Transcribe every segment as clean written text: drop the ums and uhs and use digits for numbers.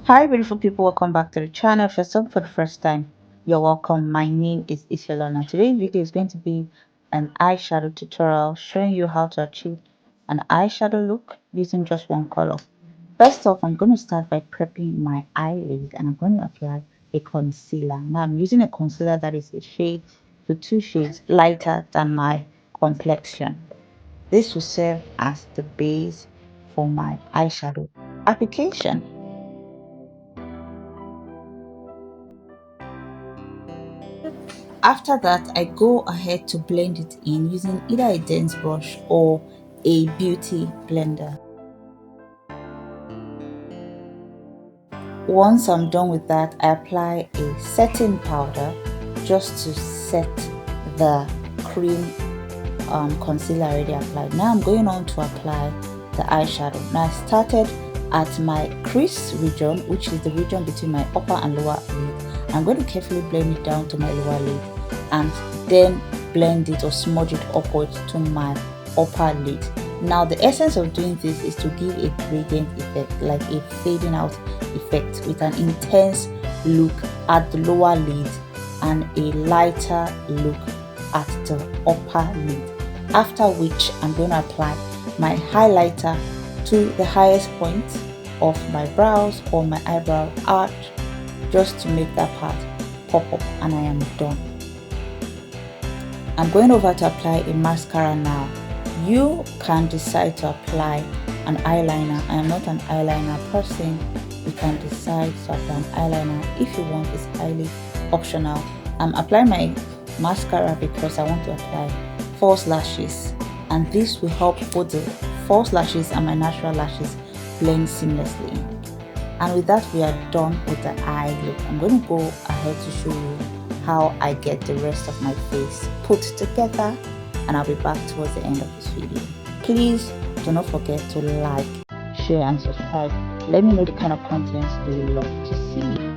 Hi beautiful people, welcome back to the channel. If you're sub for the first time, you're welcome. My name is Iselona. Today's video is going to be an eyeshadow tutorial showing you how to achieve an eyeshadow look using just one color. First off, I'm going to start by prepping my eyelid and I'm going to apply a concealer. Now I'm using a concealer that is a shade to 2 shades lighter than my complexion. This will serve as the base for my eyeshadow application. After that, I go ahead to blend it in using either a dense brush or a beauty blender. Once I'm done with that, I apply a setting powder just to set the cream concealer already applied. Now I'm going on to apply the eyeshadow. Now I started at my crease region, which is the region between my upper and lower lid. I'm going to carefully blend it down to my lower lid and then blend it or smudge it upwards to my upper lid. Now the essence of doing this is to give a gradient effect, like a fading out effect, with an intense look at the lower lid and a lighter look at the upper lid. After which I'm going to apply my highlighter to the highest point of my brows or my eyebrow arch just to make that part pop up, and I am done. I'm going over to apply a mascara now. You can decide to apply an eyeliner. I am not an eyeliner person. You can decide to apply an eyeliner if you want. It's highly optional. I'm applying my mascara because I want to apply false lashes, and this will help both the false lashes and my natural lashes blend seamlessly. And with that, we are done with the eye look. I'm going to go ahead to show you how I get the rest of my face put together, and I'll be back towards the end of this video. Please do not forget to like, share and subscribe. Let me know the kind of content you love to see.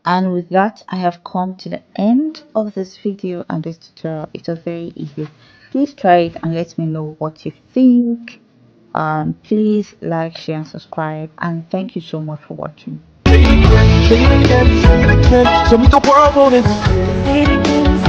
And with that, I have come to the end of this video and this tutorial. It was very easy. Please try it and let me know what you think. Please like, share and subscribe, and thank you so much for watching. Say it again, say it again. Show me the world on it.